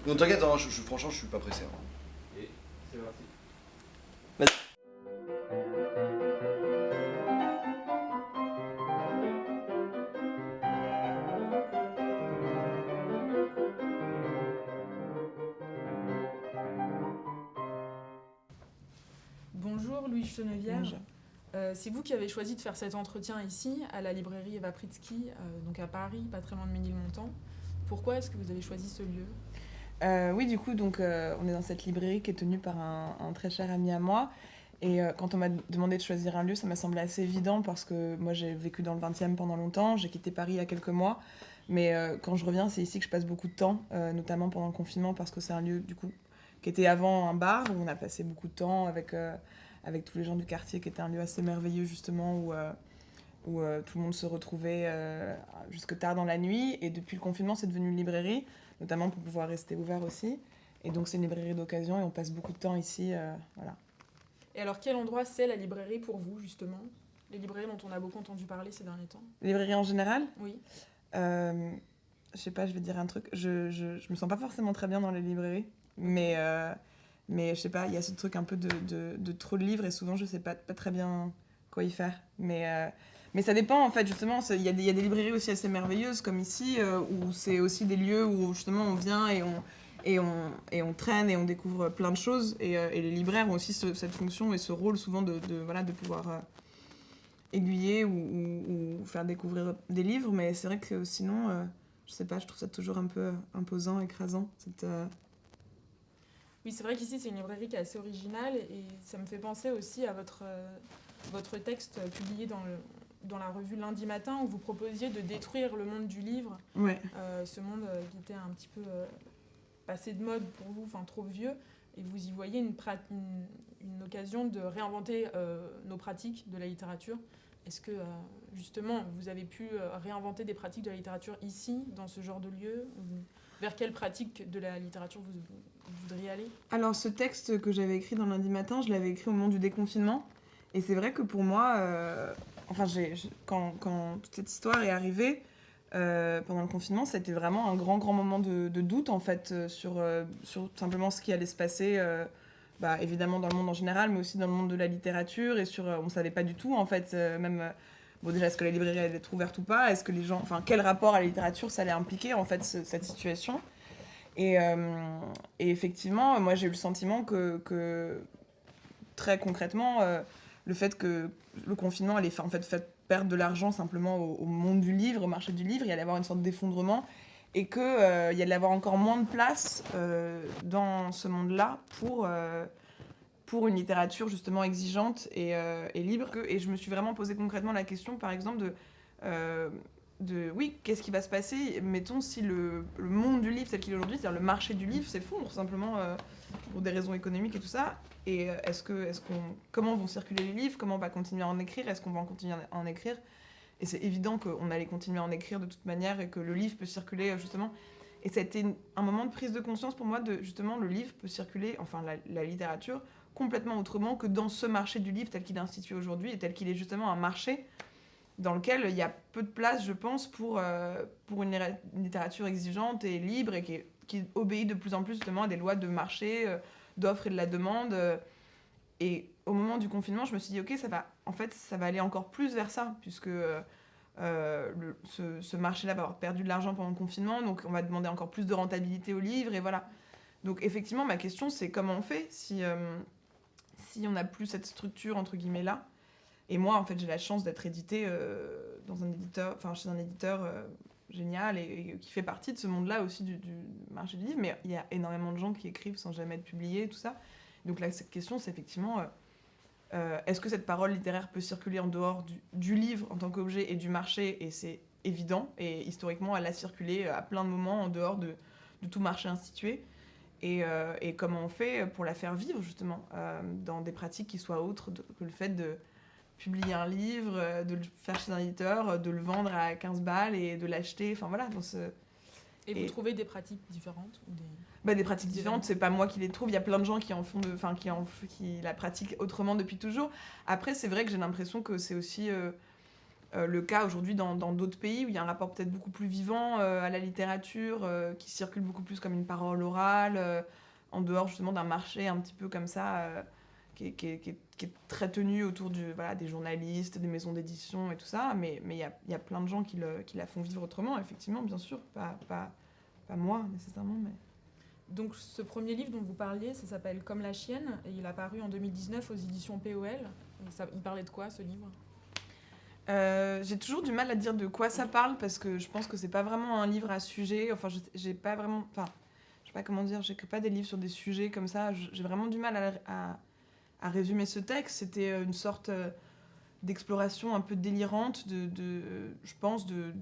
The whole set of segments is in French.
Non, t'inquiète, hein, franchement, je suis pas pressé. Hein. Et c'est parti. Bonjour Louis Chenevière. Bonjour. C'est vous qui avez choisi de faire cet entretien ici, à la librairie Eva Pritsky, donc à Paris, pas très loin de Ménilmontant. Pourquoi est-ce que vous avez choisi ce lieu ? Oui, du coup, donc, on est dans cette librairie qui est tenue par un très cher ami à moi. Et quand on m'a demandé de choisir un lieu, ça m'a semblé assez évident parce que moi, j'ai vécu dans le 20e pendant longtemps. J'ai quitté Paris il y a quelques mois. Mais quand je reviens, c'est ici que je passe beaucoup de temps, notamment pendant le confinement, parce que c'est un lieu, du coup, qui était avant un bar, où on a passé beaucoup de temps avec tous les gens du quartier, qui était un lieu assez merveilleux, justement, où tout le monde se retrouvait jusque tard dans la nuit. Et depuis le confinement, c'est devenu une librairie, notamment pour pouvoir rester ouvert aussi. Et donc, c'est une librairie d'occasion et on passe beaucoup de temps ici. Voilà. Et alors, quel endroit c'est la librairie pour vous, justement ? Les librairies dont on a beaucoup entendu parler ces derniers temps. Librairie en général ? Oui. Je sais pas, je vais dire un truc. Je me sens pas forcément très bien dans les librairies, mais je sais pas, il y a ce truc un peu de trop de livres et souvent je sais pas très bien quoi y faire. Mais ça dépend en fait, justement. Il y a des librairies aussi assez merveilleuses comme ici, où c'est aussi des lieux où justement on vient et on traîne et on découvre plein de choses. Et les libraires ont aussi cette fonction et ce rôle souvent de pouvoir aiguiller ou faire découvrir des livres. Mais c'est vrai que sinon, je sais pas, je trouve ça toujours un peu imposant, écrasant. Oui, c'est vrai qu'ici, c'est une librairie qui est assez originale et ça me fait penser aussi à votre texte publié dans la revue Lundi Matin où vous proposiez de détruire le monde du livre, Ouais. ce monde qui était un petit peu passé de mode pour vous, enfin trop vieux, et vous y voyez une occasion de réinventer nos pratiques de la littérature. Est-ce que justement vous avez pu réinventer des pratiques de la littérature ici, dans ce genre de lieu ? Vers quelle pratique de la littérature vous voudriez aller ? Alors, ce texte que j'avais écrit dans Lundi Matin, je l'avais écrit au moment du déconfinement. Et c'est vrai que pour moi, quand toute cette histoire est arrivée, pendant le confinement, ça a été vraiment un grand moment de doute, en fait, sur simplement ce qui allait se passer, évidemment dans le monde en général, mais aussi dans le monde de la littérature. Et on ne savait pas du tout, en fait, déjà, est-ce que la librairie allait être ouverte ou pas ? Est-ce que les gens... Enfin, quel rapport à la littérature ça allait impliquer, en fait, cette situation ? Et effectivement, moi, j'ai eu le sentiment que très concrètement, le fait que le confinement allait faire perdre de l'argent simplement au monde du livre, au marché du livre, il y allait avoir une sorte d'effondrement et qu'il y allait avoir encore moins de place dans ce monde-là pour une littérature justement exigeante et libre. Et je me suis vraiment posé concrètement la question, par exemple, oui, qu'est-ce qui va se passer, mettons, si le monde du livre tel qu'il est aujourd'hui, c'est-à-dire le marché du livre s'effondre simplement pour des raisons économiques et tout ça, et comment vont circuler les livres, comment on va continuer à en écrire, est-ce qu'on va en continuer à en écrire ? Et c'est évident qu'on allait continuer à en écrire de toute manière et que le livre peut circuler justement. Et ça a été un moment de prise de conscience pour moi de justement le livre peut circuler, enfin la littérature, complètement autrement que dans ce marché du livre tel qu'il est institué aujourd'hui et tel qu'il est justement un marché dans lequel il y a peu de place, je pense, pour une littérature exigeante et libre et qui obéit de plus en plus justement à des lois de marché, d'offre et de la demande. Et au moment du confinement, je me suis dit, ok, ça va aller encore plus vers ça, puisque ce marché-là va avoir perdu de l'argent pendant le confinement, donc on va demander encore plus de rentabilité aux livres, et voilà. Donc effectivement, ma question, c'est comment on fait si on n'a plus cette structure, entre guillemets, là. Et moi, en fait, j'ai la chance d'être éditée chez un éditeur génial et qui fait partie de ce monde-là aussi du marché du livre. Mais il y a énormément de gens qui écrivent sans jamais être publiés, tout ça. Donc là, cette question, c'est effectivement, est-ce que cette parole littéraire peut circuler en dehors du livre en tant qu'objet et du marché ? Et c'est évident. Et historiquement, elle a circulé à plein de moments en dehors de tout marché institué. Et comment on fait pour la faire vivre, justement, dans des pratiques qui soient autres que le fait de publier un livre, de le faire chez un éditeur, de le vendre à 15 balles et de l'acheter, enfin voilà. Et vous trouvez des pratiques différentes ou des... Des pratiques différentes, c'est pas moi qui les trouve, il y a plein de gens qui en font, qui la pratiquent autrement depuis toujours. Après, c'est vrai que j'ai l'impression que c'est aussi le cas aujourd'hui dans d'autres pays où il y a un rapport peut-être beaucoup plus vivant à la littérature, qui circule beaucoup plus comme une parole orale, en dehors justement d'un marché un petit peu comme ça, qui est très tenu autour des journalistes, des maisons d'édition et tout ça. Mais il y a plein de gens qui la font vivre autrement, effectivement, bien sûr. Pas moi, nécessairement, mais... Donc ce premier livre dont vous parliez, ça s'appelle Comme la chienne, et il a paru en 2019 aux éditions POL. Il parlait de quoi, ce livre ? J'ai toujours du mal à dire de quoi ça parle, parce que je pense que c'est pas vraiment un livre à sujet. Enfin, j'ai pas vraiment... Enfin, je sais pas comment dire, j'écris pas des livres sur des sujets comme ça. J'ai vraiment du mal à résumer ce texte. C'était une sorte d'exploration un peu délirante je pense, de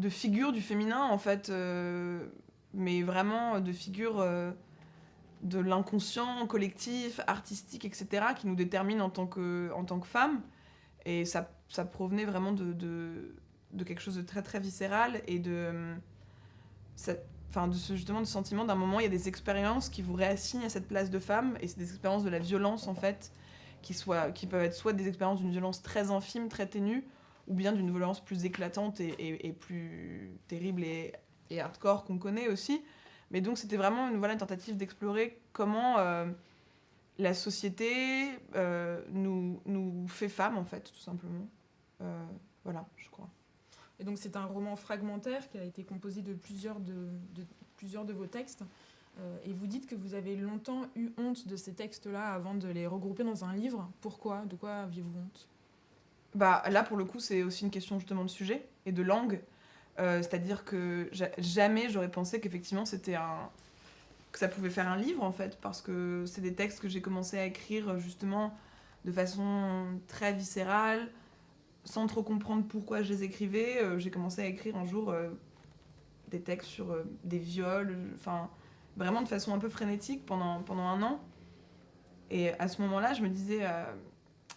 figure du féminin, en fait, mais vraiment de figure de l'inconscient collectif, artistique, etc., qui nous détermine en tant que femme. Et ça provenait vraiment de quelque chose de très, très viscéral et justement, de ce sentiment d'un moment, il y a des expériences qui vous réassignent à cette place de femme, et c'est des expériences de la violence, en fait, qui peuvent être soit des expériences d'une violence très infime, très ténue, ou bien d'une violence plus éclatante et plus terrible et hardcore qu'on connaît aussi. Mais donc c'était vraiment une tentative d'explorer comment la société nous fait femmes, en fait, tout simplement. Voilà, je crois. Et donc c'est un roman fragmentaire qui a été composé de plusieurs de vos textes. Et vous dites que vous avez longtemps eu honte de ces textes-là avant de les regrouper dans un livre. Pourquoi ? De quoi aviez-vous honte ? Là, pour le coup, c'est aussi une question justement de sujet et de langue. C'est-à-dire que jamais j'aurais pensé qu'effectivement que ça pouvait faire un livre, en fait, parce que c'est des textes que j'ai commencé à écrire justement de façon très viscérale, sans trop comprendre pourquoi je les écrivais. J'ai commencé à écrire un jour des textes sur des viols, vraiment de façon un peu frénétique pendant un an. Et à ce moment-là, je me disais...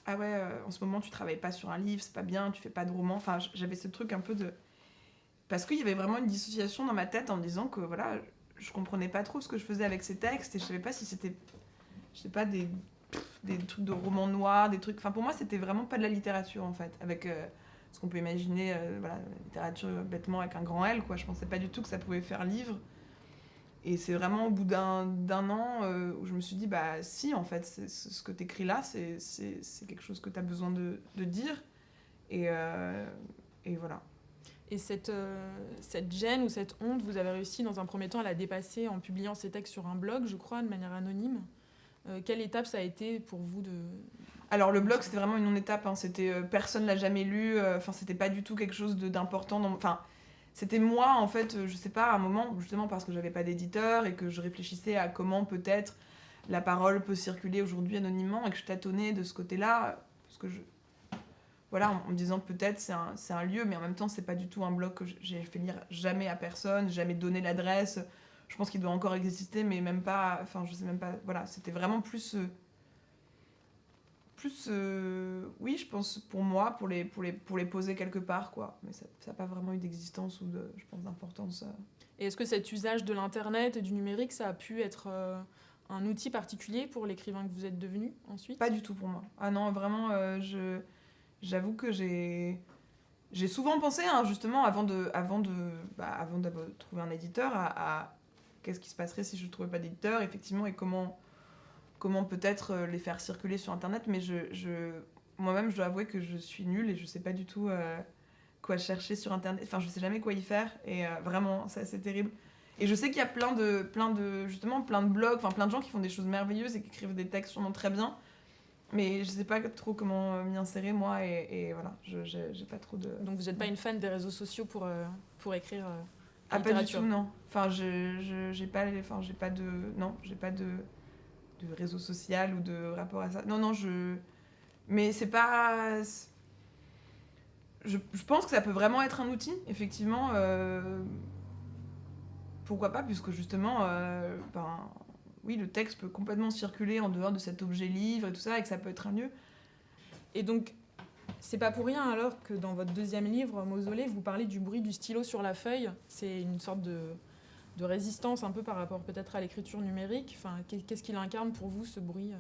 ah ouais, en ce moment tu travailles pas sur un livre, c'est pas bien, tu fais pas de roman. Enfin, j'avais ce truc un peu de... Parce qu'il y avait vraiment une dissociation dans ma tête en me disant que voilà, je comprenais pas trop ce que je faisais avec ces textes, et je savais pas si c'était, je sais pas, des trucs de romans noirs, des trucs... Enfin, pour moi, c'était vraiment pas de la littérature, en fait, avec ce qu'on peut imaginer, la littérature bêtement avec un grand L, quoi. Je pensais pas du tout que ça pouvait faire livre. Et c'est vraiment au bout d'un an où je me suis dit, bah si, en fait, ce que t'écris là, c'est quelque chose que t'as besoin de dire. Et voilà. Et cette gêne ou cette honte, vous avez réussi dans un premier temps à la dépasser en publiant ces textes sur un blog, je crois, de manière anonyme. Quelle étape ça a été pour vous de... Alors le blog, c'était vraiment une non-étape. Hein. Personne l'a jamais lu. C'était pas du tout quelque chose d'important. C'était moi, en fait, je sais pas, à un moment, justement parce que j'avais pas d'éditeur et que je réfléchissais à comment peut-être la parole peut circuler aujourd'hui anonymement, et que je tâtonnais de ce côté-là, parce que en me disant peut-être c'est un lieu, mais en même temps c'est pas du tout un blog que j'ai fait lire jamais à personne, jamais donné l'adresse. Je pense qu'il doit encore exister, mais même pas, je sais même pas, voilà, c'était vraiment plus oui, je pense, pour moi, pour les poser quelque part, quoi. Mais ça n'a pas vraiment eu d'existence ou je pense, d'importance. Et est-ce que cet usage de l'internet et du numérique, ça a pu être un outil particulier pour l'écrivain que vous êtes devenu ensuite ? Pas du tout pour moi. Ah non, vraiment, j'avoue que j'ai souvent pensé, hein, justement, avant de trouver un éditeur, à qu'est-ce qui se passerait si je ne trouvais pas d'éditeur, effectivement, et comment peut-être les faire circuler sur Internet. Mais moi-même, je dois avouer que je suis nulle et je ne sais pas du tout quoi chercher sur Internet. Enfin, je ne sais jamais quoi y faire, et vraiment, c'est assez terrible. Et je sais qu'il y a plein de blogs, plein de gens qui font des choses merveilleuses et qui écrivent des textes sûrement très bien. Mais je sais pas trop comment m'y insérer, moi, et voilà, j'ai pas trop de... Donc vous n'êtes pas une fan des réseaux sociaux pour écrire Ah, pas du tout, non. Enfin, j'ai pas de réseau social ou de rapport à ça. Non, mais c'est pas... Je pense que ça peut vraiment être un outil, effectivement. Pourquoi pas, puisque justement, oui, le texte peut complètement circuler en dehors de cet objet livre et tout ça, et que ça peut être un lieu. Et donc, c'est pas pour rien alors que dans votre deuxième livre, Mausolée, vous parlez du bruit du stylo sur la feuille. C'est une sorte de résistance un peu par rapport peut-être à l'écriture numérique. Enfin, qu'est-ce qu'il incarne pour vous, ce bruit ?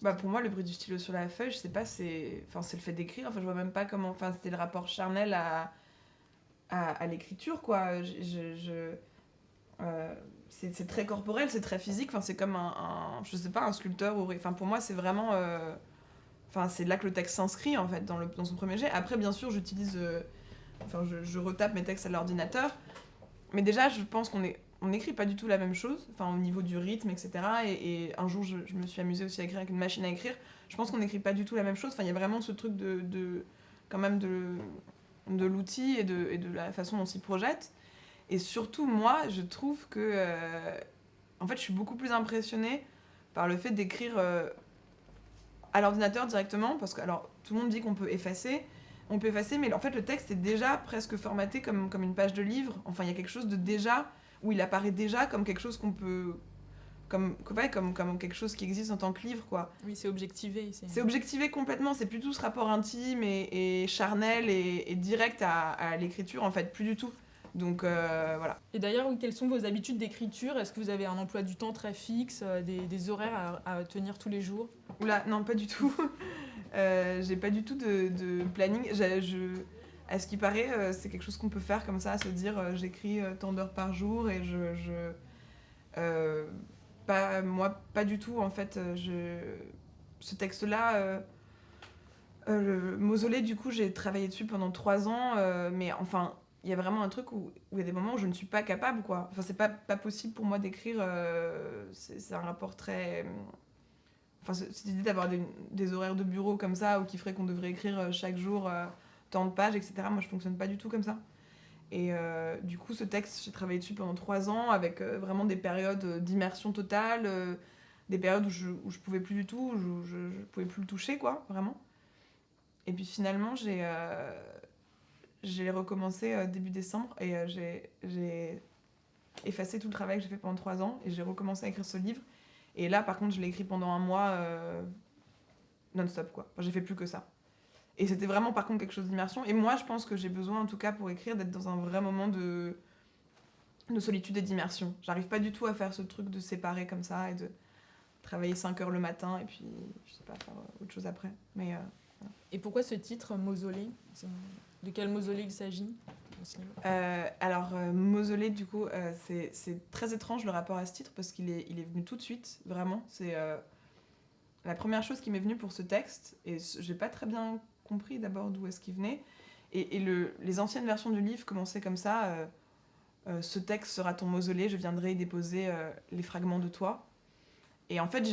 Bah pour moi, le bruit du stylo sur la feuille, je sais pas, c'est le fait d'écrire. Enfin, je vois même pas comment. Enfin, c'était le rapport charnel à l'écriture, quoi. C'est très corporel, c'est très physique. Enfin, c'est comme je sais pas, un sculpteur. Enfin, pour moi, c'est vraiment. Enfin, c'est là que le texte s'inscrit, en fait, dans son premier jet. Après, bien sûr, j'utilise. Enfin, je retape mes textes à l'ordinateur. Mais déjà, je pense on n'écrit pas du tout la même chose, enfin, au niveau du rythme, etc. Et un jour, je me suis amusée aussi à écrire avec une machine à écrire. Je pense qu'on n'écrit pas du tout la même chose. Enfin, il y a vraiment ce truc quand même de l'outil et de la façon dont on s'y projette. Et surtout, moi, je trouve que... en fait, je suis beaucoup plus impressionnée par le fait d'écrire à l'ordinateur directement, parce que, alors, tout le monde dit qu'on peut effacer, mais en fait, le texte est déjà presque formaté comme une page de livre. Enfin, il y a quelque chose de déjà... où il apparaît déjà comme quelque chose qu'on peut... comme quelque chose qui existe en tant que livre, quoi. Oui, c'est objectivé. C'est objectivé complètement, c'est plus tout ce rapport intime et charnel et direct à l'écriture, en fait, plus du tout. Donc, voilà. Et d'ailleurs, quelles sont vos habitudes d'écriture ? Est-ce que vous avez un emploi du temps très fixe, des horaires à tenir tous les jours ? Oula, non, pas du tout. J'ai pas du tout de planning. À ce qui paraît, c'est quelque chose qu'on peut faire comme ça, se dire j'écris tant d'heures par jour et moi, pas du tout, en fait. Ce texte-là, le mausolée, du coup, j'ai travaillé dessus pendant 3 ans, mais enfin, il y a vraiment un truc où il y a des moments où je ne suis pas capable, quoi. Enfin, c'est pas possible pour moi d'écrire, c'est un rapport très... Enfin, cette idée d'avoir des horaires de bureau comme ça, ou qui ferait qu'on devrait écrire chaque jour tant de pages, etc. Moi, je fonctionne pas du tout comme ça. Et du coup, ce texte, j'ai travaillé dessus pendant 3 ans, avec vraiment des périodes d'immersion totale, des périodes où je pouvais plus du tout, où je pouvais plus le toucher, quoi, vraiment. Et puis finalement, j'ai recommencé début décembre, et j'ai effacé tout le travail que j'ai fait pendant 3 ans, et j'ai recommencé à écrire ce livre. Et là, par contre, je l'ai écrit pendant 1 mois non-stop, quoi. Enfin, j'ai fait plus que ça. Et c'était vraiment, par contre, quelque chose d'immersion. Et moi, je pense que j'ai besoin, en tout cas, pour écrire, d'être dans un vrai moment de solitude et d'immersion. J'arrive pas du tout à faire ce truc de séparer comme ça et de travailler 5 heures le matin et puis, je sais pas, faire autre chose après. Mais, voilà. Et pourquoi ce titre, Mausolée ? De quel mausolée il s'agit ? Alors, Mausolée, du coup, c'est très étrange le rapport à ce titre parce qu'il est venu tout de suite, vraiment. C'est la première chose qui m'est venue pour ce texte, et j'ai pas très bien compris d'abord d'où est-ce qu'il venait. Et les anciennes versions du livre commençaient comme ça, ce texte sera ton mausolée, je viendrai y déposer les fragments de toi. Et en fait,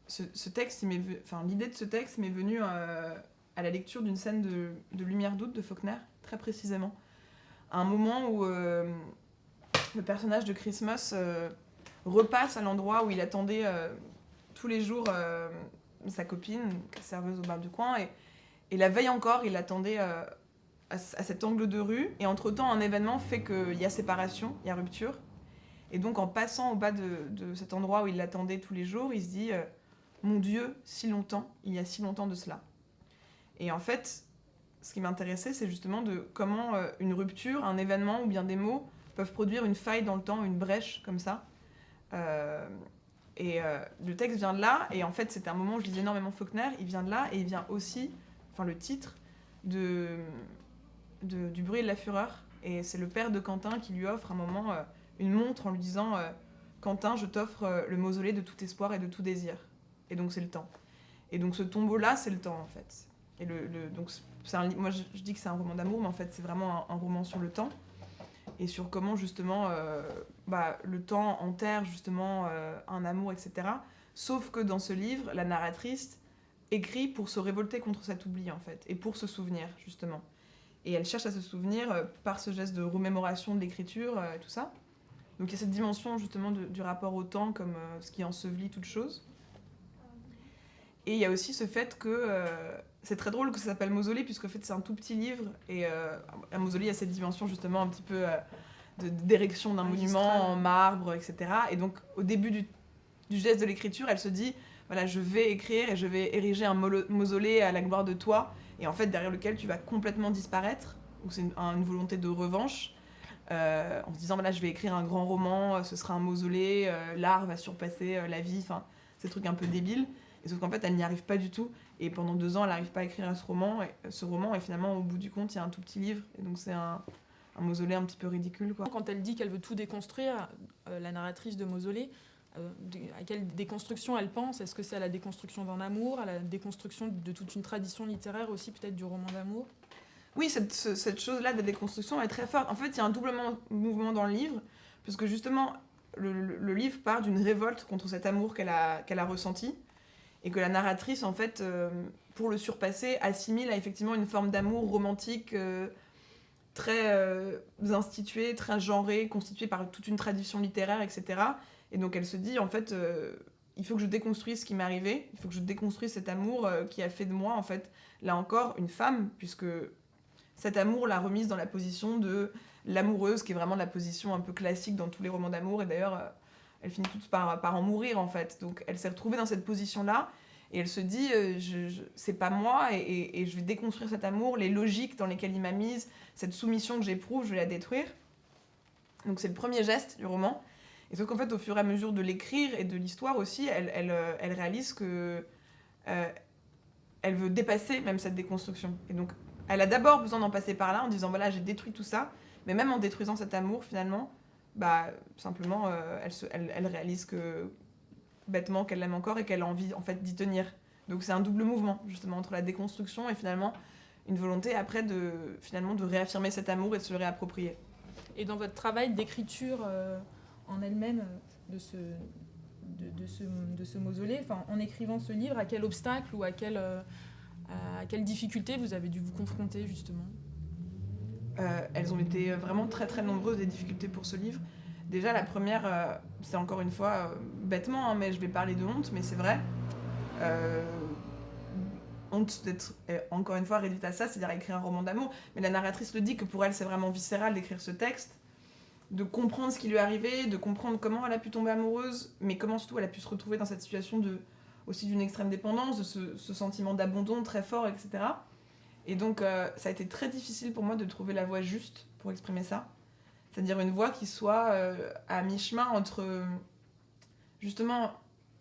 ce texte, l'idée de ce texte m'est venue à la lecture d'une scène de Lumière d'août de Faulkner, très précisément. À un moment où le personnage de Christmas repasse à l'endroit où il attendait tous les jours sa copine, serveuse au bar du coin, et la veille encore, il attendait à cet angle de rue, et entre-temps, un événement fait qu'il y a séparation, il y a rupture. Et donc, en passant au bas de cet endroit où il l'attendait tous les jours, il se dit « Mon Dieu, si longtemps, il y a si longtemps de cela ». Et en fait, ce qui m'intéressait, c'est justement de comment une rupture, un événement ou bien des mots peuvent produire une faille dans le temps, une brèche comme ça. Le texte vient de là, et en fait, c'était un moment où je lisais énormément Faulkner, il vient de là, et il vient aussi, le titre, du bruit et de la fureur. Et c'est le père de Quentin qui lui offre un moment une montre en lui disant Quentin, je t'offre le mausolée de tout espoir et de tout désir. Et donc, c'est le temps. Et donc, ce tombeau-là, c'est le temps, en fait. Et donc, moi, je dis que c'est un roman d'amour, mais en fait, c'est vraiment un roman sur le temps. Et sur comment, justement, le temps enterre, justement, un amour, etc. Sauf que dans ce livre, la narratrice écrit pour se révolter contre cet oubli, en fait, et pour se souvenir, justement. Et elle cherche à se souvenir par ce geste de remémoration de l'écriture, et tout ça. Donc il y a cette dimension, justement, du rapport au temps comme ce qui ensevelit toute chose. Et il y a aussi ce fait que... c'est très drôle que ça s'appelle Mausolée, puisque en fait, c'est un tout petit livre, et un mausolée, il y a cette dimension, justement, un petit peu d'érection d'un monument en marbre, etc. Et donc, au début du geste de l'écriture, elle se dit... Voilà, je vais écrire et je vais ériger un mausolée à la gloire de toi, et en fait, derrière lequel tu vas complètement disparaître. Donc c'est une volonté de revanche, en se disant, voilà, je vais écrire un grand roman, ce sera un mausolée, l'art va surpasser la vie, enfin, ces trucs un peu débiles. Et sauf qu'en fait, elle n'y arrive pas du tout. Et pendant 2 ans, elle n'arrive pas à écrire ce roman. Et finalement, au bout du compte, il y a un tout petit livre. Et donc, c'est un mausolée un petit peu ridicule, quoi. Quand elle dit qu'elle veut tout déconstruire, la narratrice de Mausolée, à quelle déconstruction elle pense? Est-ce que c'est à la déconstruction d'un amour, à la déconstruction de toute une tradition littéraire aussi, peut-être du roman d'amour? Oui, cette chose-là de la déconstruction est très forte. En fait, il y a un double mouvement dans le livre, parce que justement, le livre part d'une révolte contre cet amour qu'elle a ressenti, et que la narratrice, en fait, pour le surpasser, assimile à effectivement une forme d'amour romantique très instituée, très genrée, constituée par toute une tradition littéraire, etc. Et donc elle se dit, en fait, il faut que je déconstruise ce qui m'est arrivé, il faut que je déconstruise cet amour qui a fait de moi, en fait, là encore, une femme, puisque cet amour l'a remise dans la position de l'amoureuse, qui est vraiment la position un peu classique dans tous les romans d'amour, et d'ailleurs, elle finit toute par en mourir, en fait. Donc elle s'est retrouvée dans cette position-là, et elle se dit, c'est pas moi, et je vais déconstruire cet amour, les logiques dans lesquelles il m'a mise, cette soumission que j'éprouve, je vais la détruire. Donc c'est le premier geste du roman. Et sauf qu'en fait, au fur et à mesure de l'écrire et de l'histoire aussi, elle réalise que elle veut dépasser même cette déconstruction. Et donc, elle a d'abord besoin d'en passer par là, en disant, voilà, j'ai détruit tout ça, mais même en détruisant cet amour, finalement, bah, simplement, elle réalise que bêtement qu'elle l'aime encore et qu'elle a envie en fait d'y tenir. Donc c'est un double mouvement justement entre la déconstruction et finalement une volonté après de réaffirmer cet amour et de se le réapproprier. Et dans votre travail d'écriture en elle-même de ce mausolée, enfin en écrivant ce livre, à quel obstacle ou à quelle difficulté vous avez dû vous confronter justement? Elles ont été vraiment très très nombreuses, les difficultés pour ce livre. Déjà, la première, c'est encore une fois bêtement, hein, mais je vais parler de honte, mais c'est vrai. Honte d'être, encore une fois, réduite à ça, c'est-à-dire à écrire un roman d'amour. Mais la narratrice le dit que pour elle, c'est vraiment viscéral d'écrire ce texte, de comprendre ce qui lui est arrivé, de comprendre comment elle a pu tomber amoureuse, mais comment surtout elle a pu se retrouver dans cette situation aussi d'une extrême dépendance, de ce sentiment d'abandon très fort, etc. Et donc, ça a été très difficile pour moi de trouver la voie juste pour exprimer ça. C'est-à-dire une voix qui soit à mi-chemin entre justement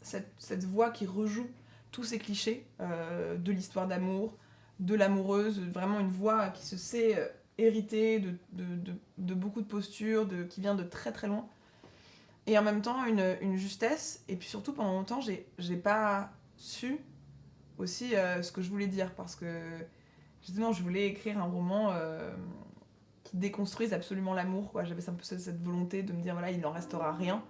cette voix qui rejoue tous ces clichés de l'histoire d'amour, de l'amoureuse, vraiment une voix qui se sait héritée de beaucoup de postures, qui vient de très très loin. Et en même temps une justesse, et puis surtout pendant longtemps j'ai pas su aussi ce que je voulais dire, parce que justement je voulais écrire un roman qui déconstruise absolument l'amour, quoi. J'avais un peu cette volonté de me dire, voilà, il n'en restera rien.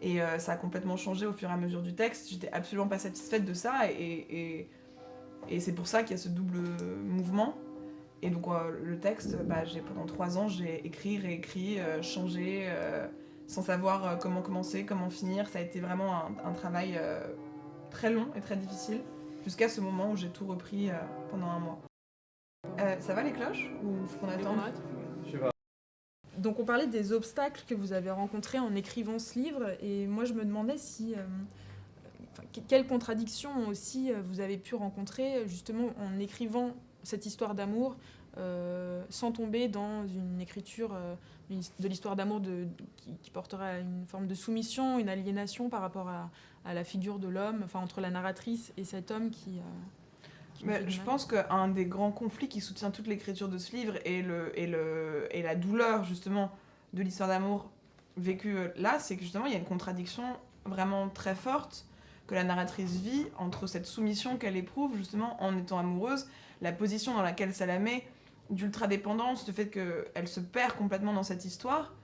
Et ça a complètement changé au fur et à mesure du texte. J'étais absolument pas satisfaite de ça, et c'est pour ça qu'il y a ce double mouvement. Et donc le texte, pendant 3 ans, j'ai écrit, réécrit, changé, sans savoir comment commencer, comment finir. Ça a été vraiment un travail très long et très difficile, jusqu'à ce moment où j'ai tout repris pendant 1 mois. Ça va les cloches? Ou faut qu'on attende? Je sais pas. Donc on parlait des obstacles que vous avez rencontrés en écrivant ce livre, et moi je me demandais quelles contradictions aussi vous avez pu rencontrer justement en écrivant cette histoire d'amour sans tomber dans une écriture de l'histoire d'amour qui porterait à une forme de soumission, une aliénation par rapport à la figure de l'homme, enfin entre la narratrice et cet homme qui Mais je pense qu'un des grands conflits qui soutient toute l'écriture de ce livre et la douleur justement de l'histoire d'amour vécue là, c'est que justement il y a une contradiction vraiment très forte que la narratrice vit entre cette soumission qu'elle éprouve justement en étant amoureuse, la position dans laquelle ça la met, d'ultra-dépendance, le fait qu'elle se perd complètement dans cette histoire,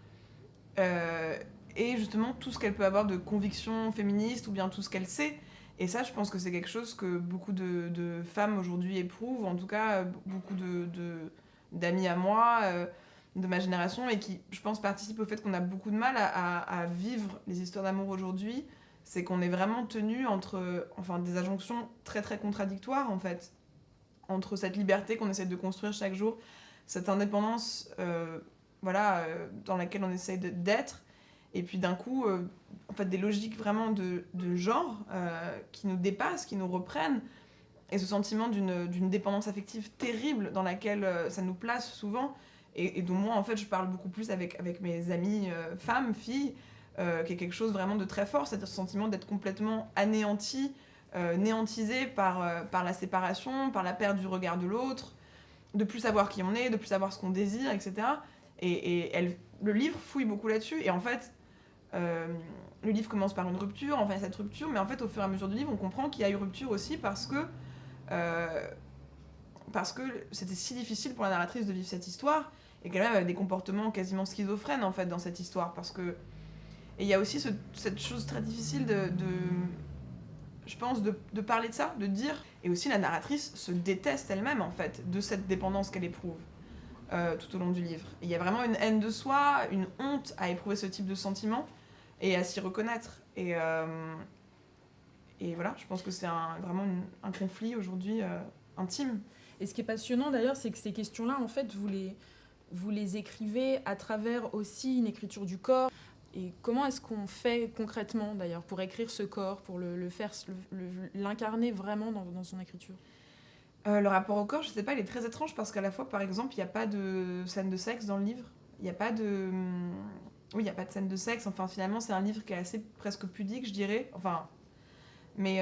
et justement tout ce qu'elle peut avoir de conviction féministe ou bien tout ce qu'elle sait. Et ça, je pense que c'est quelque chose que beaucoup de femmes aujourd'hui éprouvent, en tout cas beaucoup d'amis à moi, de ma génération, et qui, je pense, participent au fait qu'on a beaucoup de mal à vivre les histoires d'amour aujourd'hui. C'est qu'on est vraiment tenu entre des injonctions très très contradictoires, en fait, entre cette liberté qu'on essaie de construire chaque jour, cette indépendance dans laquelle on essaie d'être, et puis d'un coup, des logiques vraiment de genre qui nous dépassent, qui nous reprennent, et ce sentiment d'une dépendance affective terrible dans laquelle ça nous place souvent, et dont moi, en fait, je parle beaucoup plus avec mes amies femmes, filles, qui est quelque chose vraiment de très fort, c'est-à-dire ce sentiment d'être complètement anéanti, néantisée par la séparation, par la perte du regard de l'autre, de plus savoir qui on est, de plus savoir ce qu'on désire, etc. Le livre fouille beaucoup là-dessus, et en fait, le livre commence par une rupture, enfin cette rupture, mais en fait, au fur et à mesure du livre, on comprend qu'il y a eu rupture aussi parce que c'était si difficile pour la narratrice de vivre cette histoire, et qu'elle avait des comportements quasiment schizophrènes, en fait, dans cette histoire, parce que... Et il y a aussi cette chose très difficile je pense, de parler de ça, de dire. Et aussi, la narratrice se déteste elle-même, en fait, de cette dépendance qu'elle éprouve tout au long du livre. Il y a vraiment une haine de soi, une honte à éprouver ce type de sentiment et à s'y reconnaître. Et voilà, je pense que c'est vraiment un conflit aujourd'hui intime. Et ce qui est passionnant d'ailleurs, c'est que ces questions-là, en fait, vous les écrivez à travers aussi une écriture du corps. Et comment est-ce qu'on fait concrètement d'ailleurs pour écrire ce corps, pour l'incarner vraiment dans son écriture? Le rapport au corps, je sais pas, il est très étrange parce qu'à la fois, par exemple, il n'y a pas de scène de sexe dans le livre. Il n'y a pas de... Oui, il n'y a pas de scène de sexe. Enfin, finalement, c'est un livre qui est assez presque pudique, je dirais. Enfin, mais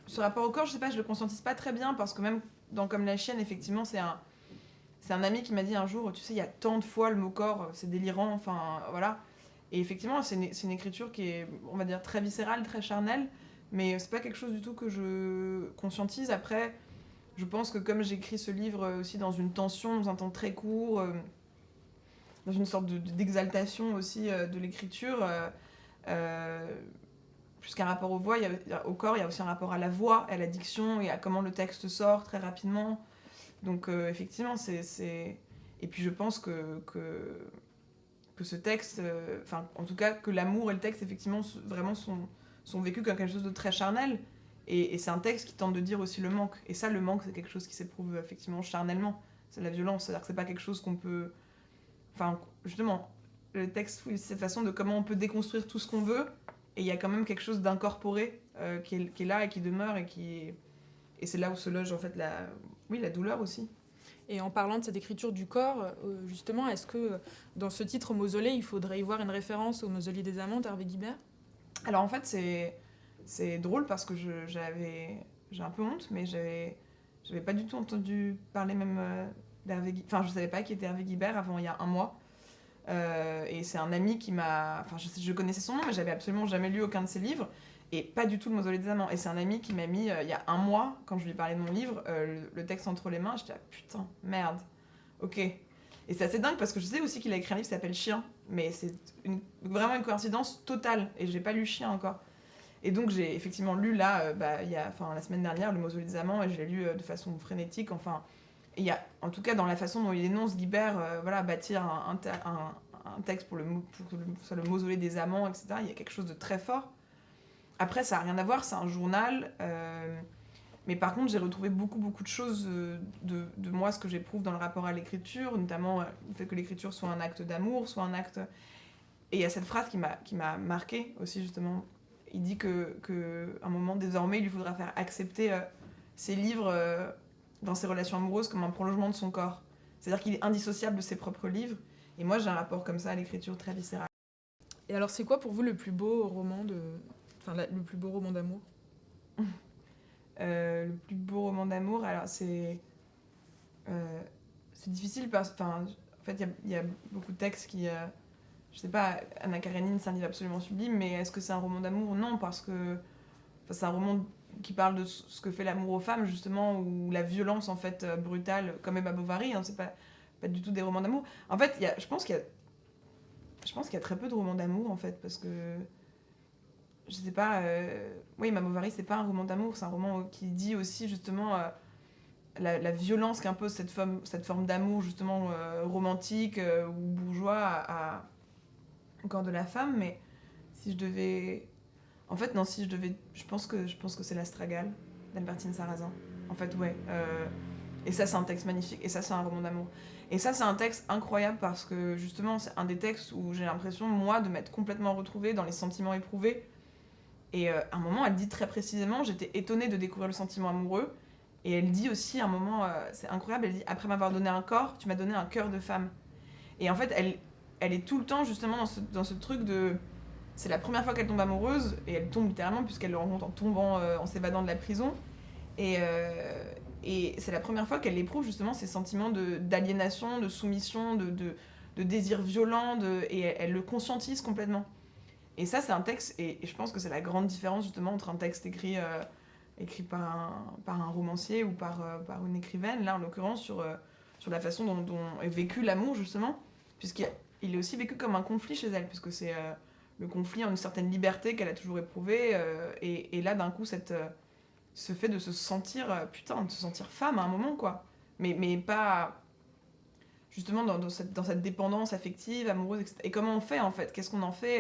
ce rapport au corps, je sais pas, je le conscientise pas très bien parce que même dans Comme la chienne, effectivement, c'est un ami qui m'a dit un jour, tu sais, il y a tant de fois le mot corps, c'est délirant, enfin, voilà. Et effectivement, c'est une écriture qui est, on va dire, très viscérale, très charnelle, mais c'est pas quelque chose du tout que je conscientise. Après, je pense que comme j'écris ce livre aussi dans une tension, dans un temps très court, dans une sorte d'exaltation aussi de l'écriture, plus qu'un rapport aux voix, au corps, il y a aussi un rapport à la voix, à la diction et à comment le texte sort très rapidement. Donc effectivement, c'est... Et puis je pense que ce texte, enfin en tout cas que l'amour et le texte effectivement vraiment sont vécus comme quelque chose de très charnel. Et c'est un texte qui tente de dire aussi le manque. Et ça, le manque, c'est quelque chose qui s'éprouve effectivement charnellement. C'est la violence, c'est-à-dire que c'est pas quelque chose qu'on peut... Enfin, justement, le texte, c'est cette façon de comment on peut déconstruire tout ce qu'on veut, et il y a quand même quelque chose d'incorporé qui est là et qui demeure, et c'est là où se loge en fait la douleur aussi. Et en parlant de cette écriture du corps, justement, est-ce que dans ce titre Mausolée, il faudrait y voir une référence au Mausolée des amants d'Hervé Guibert? Alors en fait, c'est drôle parce que j'ai un peu honte, mais j'avais pas du tout entendu parler même d'Hervé Guibert. Enfin, je savais pas qui était Hervé Guibert avant il y a un mois. Et c'est un ami qui m'a... Enfin, je connaissais son nom, mais j'avais absolument jamais lu aucun de ses livres. Et pas du tout le Mausolée des amants. Et c'est un ami qui m'a mis, il y a un mois, quand je lui parlais de mon livre, le texte entre les mains. J'étais là, putain, merde, ok. Et c'est assez dingue parce que je sais aussi qu'il a écrit un livre qui s'appelle Chien. Mais c'est vraiment une coïncidence totale. Et j'ai pas lu Chien encore. Et donc j'ai effectivement lu là, la semaine dernière, le Mausolée des amants. Et je l'ai lu de façon frénétique. Enfin, et il y a, en tout cas, dans la façon dont il énonce Guibert, bâtir un texte pour que ce soit le Mausolée des amants, etc. Il y a quelque chose de très fort. Après, ça n'a rien à voir, c'est un journal. Mais par contre, j'ai retrouvé beaucoup de choses de moi, ce que j'éprouve dans le rapport à l'écriture, notamment le fait que l'écriture soit un acte d'amour, soit un acte... Et il y a cette phrase qui m'a marquée aussi, justement. Il dit qu'à un moment, désormais, il lui faudra faire accepter ses livres dans ses relations amoureuses comme un prolongement de son corps. C'est-à-dire qu'il est indissociable de ses propres livres. Et moi, j'ai un rapport comme ça à l'écriture très viscéral. Et alors, c'est quoi pour vous le plus beau roman le plus beau roman d'amour? Le plus beau roman d'amour, alors c'est difficile parce que, en fait, il y a beaucoup de textes qui, je sais pas, Anna Karénine, c'est un livre absolument sublime, mais est-ce que c'est un roman d'amour? Non, parce que c'est un roman qui parle de ce que fait l'amour aux femmes, justement, ou la violence, en fait, brutale, comme Emma Bovary, hein, c'est pas du tout des romans d'amour. En fait, je pense qu'il y a très peu de romans d'amour, en fait, parce que je sais pas, oui, Emma Bovary, c'est pas un roman d'amour, c'est un roman qui dit aussi, justement, la violence qu'impose cette forme d'amour, justement, romantique ou bourgeois au corps de la femme. Mais si je devais... En fait, non, je pense que c'est l'Astragale d'Albertine Sarrazin. En fait, ouais. Et ça, c'est un texte magnifique. Et ça, c'est un roman d'amour. Et ça, c'est un texte incroyable parce que, justement, c'est un des textes où j'ai l'impression, moi, de m'être complètement retrouvée dans les sentiments éprouvés. Et à un moment, elle dit très précisément, j'étais étonnée de découvrir le sentiment amoureux. Et elle dit aussi, à un moment, c'est incroyable, elle dit, après m'avoir donné un corps, tu m'as donné un cœur de femme. Et en fait, elle est tout le temps, justement, dans ce truc de... c'est la première fois qu'elle tombe amoureuse, et elle tombe littéralement puisqu'elle le rencontre en tombant, en s'évadant de la prison. Et c'est la première fois qu'elle éprouve justement ces sentiments d'aliénation, de soumission, de désir violent, et elle le conscientise complètement. Et ça, c'est un texte, et je pense que c'est la grande différence justement entre un texte écrit par un romancier ou par une écrivaine, là en l'occurrence, sur la façon dont est vécu l'amour justement, puisqu'il est aussi vécu comme un conflit chez elle, puisque c'est le conflit en une certaine liberté qu'elle a toujours éprouvée, et là d'un coup ce fait de se sentir, de se sentir femme à un moment, quoi. Mais pas justement dans cette dépendance affective, amoureuse, etc. Et comment on fait en fait? Qu'est-ce qu'on en fait?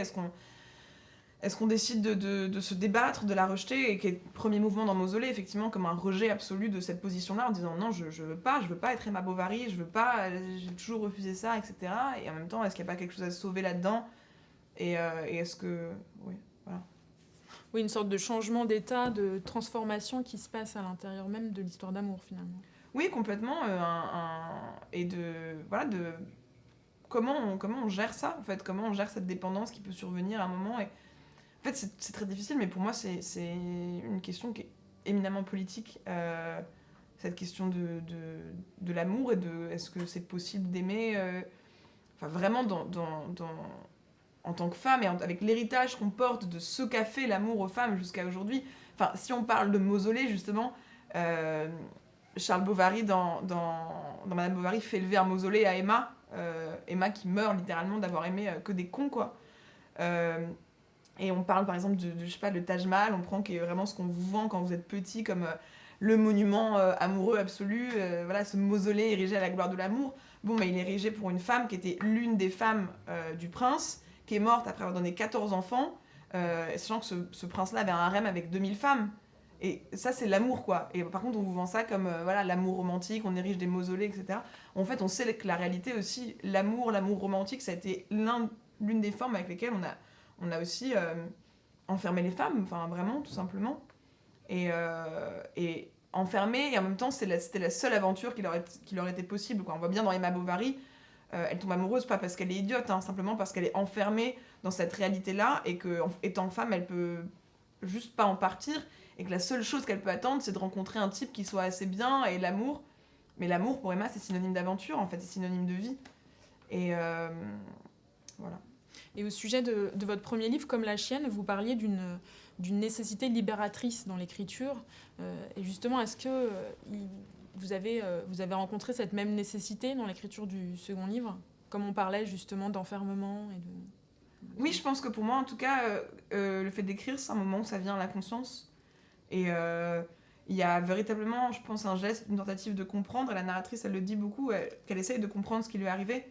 Est-ce qu'on décide de se débattre, de la rejeter, et qui est le premier mouvement dans Mausolée, effectivement, comme un rejet absolu de cette position-là, en disant non, je veux pas être Emma Bovary, j'ai toujours refusé ça, etc. Et en même temps, est-ce qu'il n'y a pas quelque chose à sauver là-dedans? Et est-ce que... Oui, voilà. Oui, une sorte de changement d'état, de transformation qui se passe à l'intérieur même de l'histoire d'amour, finalement. Oui, complètement. Et de comment on gère ça, en fait, comment on gère cette dépendance qui peut survenir à un moment. Et en fait, c'est très difficile, mais pour moi, c'est une question qui est éminemment politique. Cette question de l'amour, et de est-ce que c'est possible d'aimer vraiment en tant que femme, et avec l'héritage qu'on porte de ce qu'a fait l'amour aux femmes jusqu'à aujourd'hui. Enfin, si on parle de Mausolée, justement, Charles Bovary, dans Madame Bovary, fait élever un mausolée à Emma. Emma qui meurt littéralement d'avoir aimé que des cons, quoi. Et on parle par exemple je sais pas, le Taj Mahal, on prend qui est vraiment ce qu'on vous vend quand vous êtes petit comme le monument amoureux absolu, voilà, ce mausolée érigé à la gloire de l'amour. Bon, mais il est érigé pour une femme qui était l'une des femmes du prince, qui est morte après avoir donné 14 enfants, sachant que ce prince-là avait un harem avec 2000 femmes. Et ça, c'est l'amour, quoi. Et par contre, on vous vend ça comme voilà, l'amour romantique, on érige des mausolées, etc. En fait, on sait que la réalité aussi, l'amour romantique, ça a été l'une des formes avec lesquelles on a aussi enfermé les femmes, enfin vraiment, tout simplement. Et enfermé, et en même temps, c'était la seule aventure qui leur était possible, quoi. On voit bien dans Emma Bovary, elle tombe amoureuse pas parce qu'elle est idiote, hein, simplement parce qu'elle est enfermée dans cette réalité-là, et qu'étant femme, elle peut juste pas en partir, et que la seule chose qu'elle peut attendre, c'est de rencontrer un type qui soit assez bien, et l'amour. Mais l'amour, pour Emma, c'est synonyme d'aventure, en fait, c'est synonyme de vie. Et voilà. Et au sujet de votre premier livre, Comme la chienne, vous parliez d'une nécessité libératrice dans l'écriture. Et justement, est-ce que vous avez rencontré cette même nécessité dans l'écriture du second livre, comme on parlait justement d'enfermement et de... Oui, je pense que pour moi, en tout cas, le fait d'écrire, c'est un moment où ça vient à la conscience. Et il y a véritablement, je pense, un geste, une tentative de comprendre. Et la narratrice, elle le dit beaucoup, qu'elle essaye de comprendre ce qui lui est arrivé.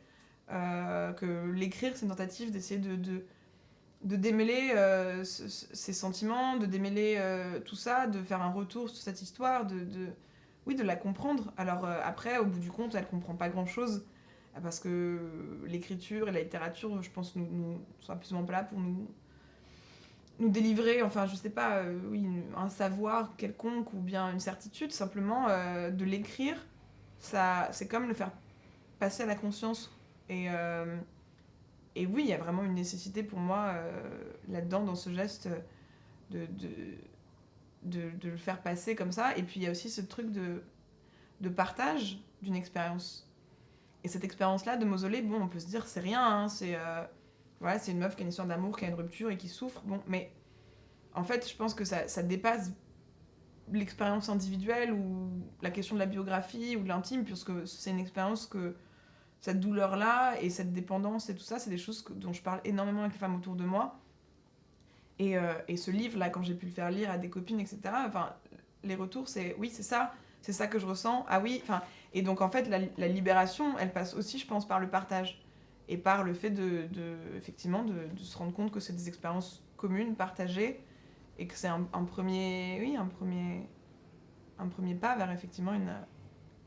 Que l'écrire, c'est une tentative d'essayer de démêler ses sentiments, de démêler tout ça, de faire un retour sur cette histoire, de la comprendre. Alors après, au bout du compte, elle comprend pas grand-chose, parce que l'écriture et la littérature, je pense, nous sont absolument pas là pour nous délivrer, enfin, je sais pas, un savoir quelconque ou bien une certitude. Simplement, de l'écrire, c'est comme le faire passer à la conscience. Et oui, il y a vraiment une nécessité pour moi là-dedans, dans ce geste, de le faire passer comme ça. Et puis il y a aussi ce truc de partage d'une expérience. Et cette expérience-là de Mausolée, bon, on peut se dire c'est rien, hein, c'est une meuf qui a une histoire d'amour, qui a une rupture et qui souffre. Bon, mais en fait, je pense que ça dépasse l'expérience individuelle ou la question de la biographie ou de l'intime, puisque c'est une expérience que cette douleur-là et cette dépendance et tout ça, c'est des choses dont je parle énormément avec les femmes autour de moi. Et ce livre-là, quand j'ai pu le faire lire à des copines, etc., enfin, les retours, c'est oui, c'est ça que je ressens. Ah oui, enfin, et donc en fait, la libération, elle passe aussi, je pense, par le partage et par le fait effectivement, de se rendre compte que c'est des expériences communes, partagées, et que c'est un premier pas vers effectivement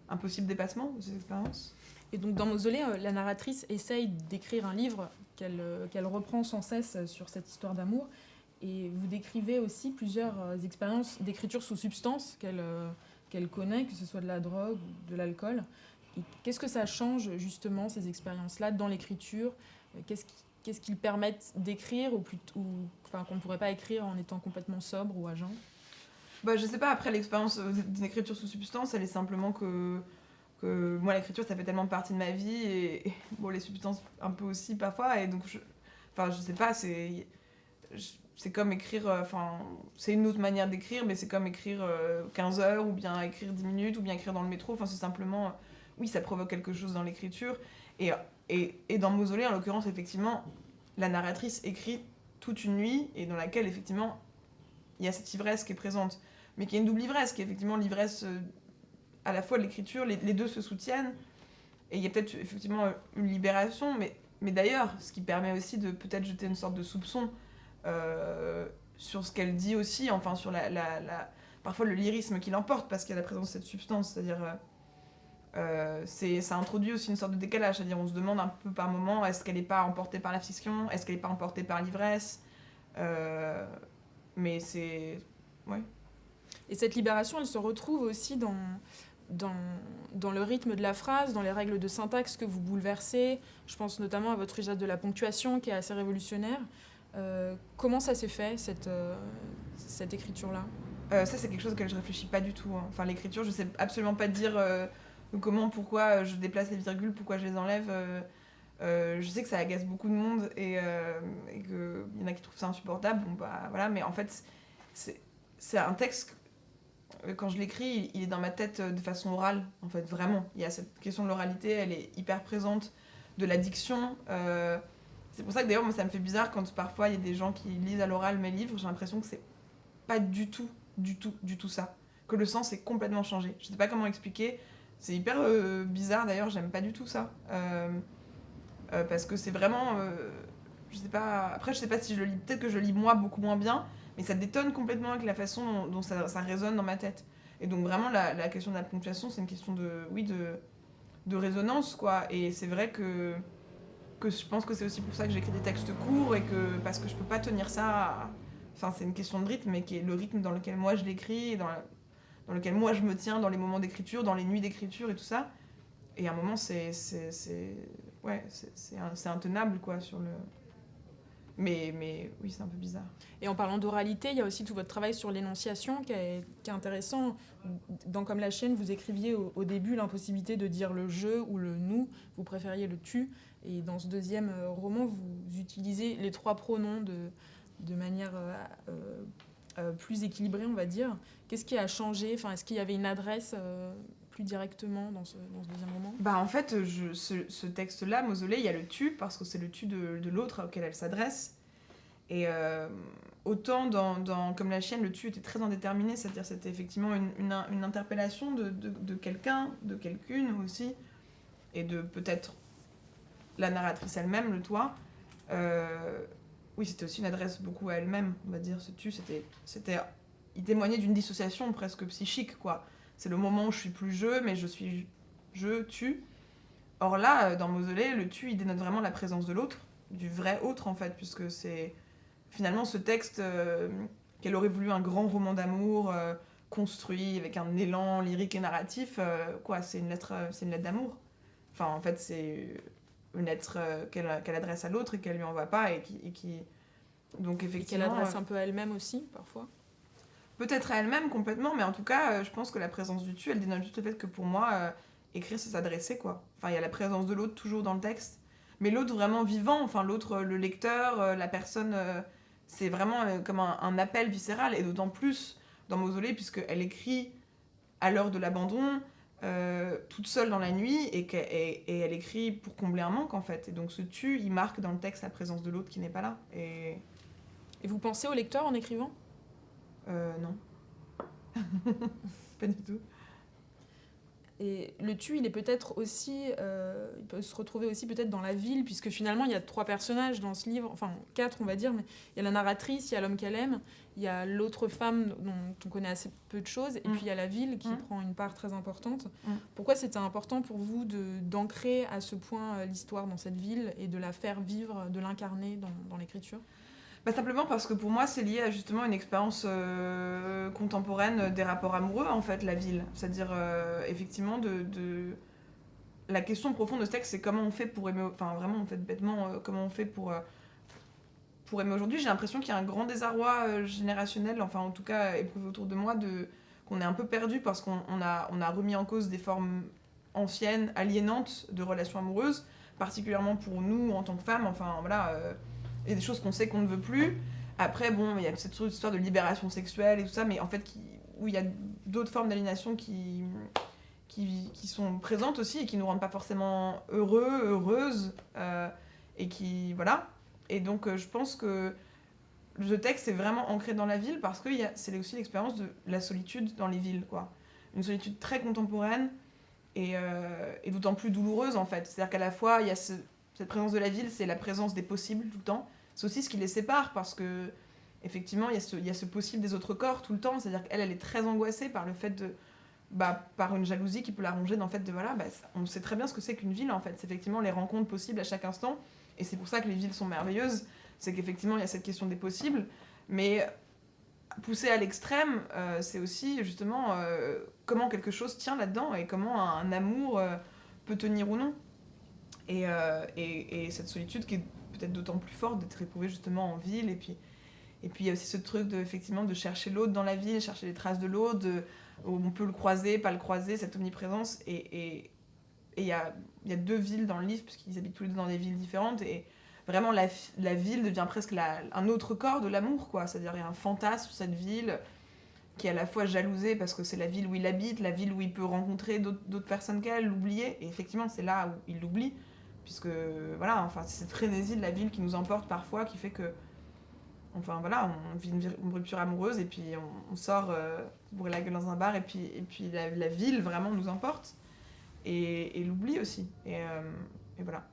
un possible dépassement de ces expériences. Et donc dans Mausolée, la narratrice essaye d'écrire un livre qu'elle reprend sans cesse sur cette histoire d'amour. Et vous décrivez aussi plusieurs expériences d'écriture sous substance qu'elle connaît, que ce soit de la drogue ou de l'alcool. Et qu'est-ce que ça change justement, ces expériences-là, dans l'écriture ? qu'est-ce qu'ils permettent d'écrire enfin, qu'on ne pourrait pas écrire en étant complètement sobre ou à jeun? Bah, je sais pas, après l'expérience d'une écriture sous substance, elle est simplement que moi l'écriture ça fait tellement partie de ma vie et bon les substances un peu aussi parfois et donc je sais pas, c'est comme écrire, c'est une autre manière d'écrire mais c'est comme écrire 15 heures ou bien écrire 10 minutes ou bien écrire dans le métro, enfin c'est simplement, oui ça provoque quelque chose dans l'écriture et, et dans Mausolée en l'occurrence effectivement la narratrice écrit toute une nuit et dans laquelle effectivement il y a cette ivresse qui est présente mais qui est une double ivresse, qui est effectivement l'ivresse à la fois de l'écriture, les deux se soutiennent, et il y a peut-être effectivement une libération, mais d'ailleurs, ce qui permet aussi de peut-être jeter une sorte de soupçon sur ce qu'elle dit aussi, enfin sur parfois le lyrisme qui l'emporte, parce qu'il y a la présence de cette substance, c'est-à-dire ça introduit aussi une sorte de décalage, c'est-à-dire on se demande un peu par moment, est-ce qu'elle n'est pas emportée par la fiction, est-ce qu'elle n'est pas emportée par l'ivresse, mais c'est... ouais. Et cette libération, elle se retrouve aussi dans le rythme de la phrase, dans les règles de syntaxe que vous bouleversez. Je pense notamment à votre usage de la ponctuation qui est assez révolutionnaire. Comment ça s'est fait, cette écriture-là ? Ça, c'est quelque chose auquel je réfléchis pas du tout. Hein. Enfin, l'écriture, je sais absolument pas dire comment, pourquoi je déplace les virgules, pourquoi je les enlève. Je sais que ça agace beaucoup de monde et qu'il y en a qui trouvent ça insupportable. Bon, bah voilà, mais en fait, c'est un texte. Quand je l'écris, il est dans ma tête de façon orale, en fait, vraiment. Il y a cette question de l'oralité, elle est hyper présente, de la diction. C'est pour ça que d'ailleurs, moi, ça me fait bizarre quand parfois il y a des gens qui lisent à l'oral mes livres, j'ai l'impression que c'est pas du tout ça. Que le sens est complètement changé. Je sais pas comment expliquer. C'est hyper bizarre d'ailleurs, j'aime pas du tout ça. Parce que c'est vraiment... je sais pas... Après, je sais pas si je le lis... Peut-être que je le lis moi beaucoup moins bien, mais ça détonne complètement avec la façon dont ça résonne dans ma tête. Et donc vraiment, la question de la ponctuation, c'est une question de résonance, quoi. Et c'est vrai que je pense que c'est aussi pour ça que j'écris des textes courts, et parce que je peux pas tenir ça... Enfin, c'est une question de rythme, mais qui est le rythme dans lequel moi je l'écris, dans lequel moi je me tiens, dans les moments d'écriture, dans les nuits d'écriture et tout ça. Et à un moment, c'est intenable, quoi, sur le... Mais oui, c'est un peu bizarre. Et en parlant d'oralité, il y a aussi tout votre travail sur l'énonciation qui est intéressant. Dans Comme la chienne, vous écriviez au début l'impossibilité de dire le je ou le nous, vous préfériez le tu. Et dans ce deuxième roman, vous utilisez les 3 pronoms de manière plus équilibrée, on va dire. Qu'est-ce qui a changé ? Enfin, est-ce qu'il y avait une adresse plus directement dans ce deuxième roman ? Bah en fait, ce texte-là, Mausolée, il y a le tu, parce que c'est le tu de l'autre auquel elle s'adresse. Et autant dans Comme la chienne, le tu était très indéterminé, c'est-à-dire c'était effectivement une interpellation de quelqu'un, de quelqu'une aussi, et de peut-être la narratrice elle-même, le toi. Oui, c'était aussi une adresse beaucoup à elle-même, on va dire. Ce tu, il témoignait d'une dissociation presque psychique, quoi. C'est le moment où je suis plus je, mais je suis je, tu. Or là, dans Mausolée, le tu, il dénote vraiment la présence de l'autre, du vrai autre, en fait, puisque c'est finalement ce texte qu'elle aurait voulu un grand roman d'amour construit avec un élan lyrique et narratif, quoi, c'est une lettre d'amour. Enfin, en fait, c'est une lettre qu'elle adresse à l'autre et qu'elle lui envoie pas et qui donc effectivement. Et qu'elle adresse un peu à elle-même aussi, parfois. Peut-être à elle-même complètement, mais en tout cas, je pense que la présence du tu, elle dénote juste le fait que pour moi, écrire, c'est s'adresser, quoi. Enfin, il y a la présence de l'autre toujours dans le texte, mais l'autre vraiment vivant, enfin l'autre, le lecteur, la personne, c'est vraiment comme un appel viscéral, et d'autant plus dans Mausolée, puisqu'elle écrit à l'heure de l'abandon, toute seule dans la nuit, et elle écrit pour combler un manque, en fait. Et donc ce tu, il marque dans le texte la présence de l'autre qui n'est pas là. Et vous pensez au lecteur en écrivant ? Non. Pas du tout. Et le tu, il est peut-être aussi... il peut se retrouver aussi peut-être dans la ville, puisque finalement, il y a 3 personnages dans ce livre, enfin 4, on va dire, mais il y a la narratrice, il y a l'homme qu'elle aime, il y a l'autre femme dont on connaît assez peu de choses, et puis il y a la ville qui prend une part très importante. Pourquoi c'était important pour vous d'ancrer à ce point l'histoire dans cette ville et de la faire vivre, de l'incarner dans l'écriture ? Bah, simplement parce que pour moi, c'est lié à justement une expérience contemporaine des rapports amoureux, en fait, la ville. C'est-à-dire, effectivement, la question profonde de ce texte, c'est comment on fait pour aimer, enfin vraiment en fait bêtement, comment on fait pour aimer aujourd'hui. J'ai l'impression qu'il y a un grand désarroi générationnel, enfin en tout cas éprouvé autour de moi, qu'on est un peu perdu parce qu'on a remis en cause des formes anciennes, aliénantes de relations amoureuses, particulièrement pour nous en tant que femmes, enfin voilà, il y a des choses qu'on sait qu'on ne veut plus. Après, bon, il y a cette histoire de libération sexuelle et tout ça, mais en fait, où il y a d'autres formes d'aliénation qui sont présentes aussi et qui nous rendent pas forcément heureuses, et qui, voilà. Et donc, je pense que le texte est vraiment ancré dans la ville parce que c'est aussi l'expérience de la solitude dans les villes, quoi. Une solitude très contemporaine et d'autant plus douloureuse, en fait. C'est-à-dire qu'à la fois, il y a cette présence de la ville, c'est la présence des possibles tout le temps. C'est aussi ce qui les sépare parce que, effectivement, il y a ce possible des autres corps tout le temps. C'est-à-dire qu'elle, elle est très angoissée par le fait de... par une jalousie qui peut la ronger dans le fait de... Voilà, on sait très bien ce que c'est qu'une ville, en fait. C'est effectivement les rencontres possibles à chaque instant. Et c'est pour ça que les villes sont merveilleuses. C'est qu'effectivement, il y a cette question des possibles. Mais poussé à l'extrême, c'est aussi, justement, comment quelque chose tient là-dedans et comment un amour peut tenir ou non. Et cette solitude qui est peut-être d'autant plus forte d'être éprouvée, justement, en ville. Et puis, il y a aussi ce truc, effectivement, de chercher l'autre dans la ville, chercher les traces de l'autre, où on peut le croiser, pas le croiser, cette omniprésence. Et il y a 2 villes dans le livre, puisqu'ils habitent tous les deux dans des villes différentes. Et vraiment, la ville devient presque un autre corps de l'amour, quoi. C'est-à-dire, il y a un fantasme sur cette ville qui est à la fois jalousée parce que c'est la ville où il habite, la ville où il peut rencontrer d'autres personnes qu'elle, l'oublier. Et effectivement, c'est là où il l'oublie. Puisque, voilà, enfin, c'est cette frénésie de la ville qui nous emporte parfois, qui fait que, enfin, voilà, on vit une rupture amoureuse et puis on sort bourrer la gueule dans un bar et puis la ville vraiment nous emporte et l'oublie aussi. Et voilà.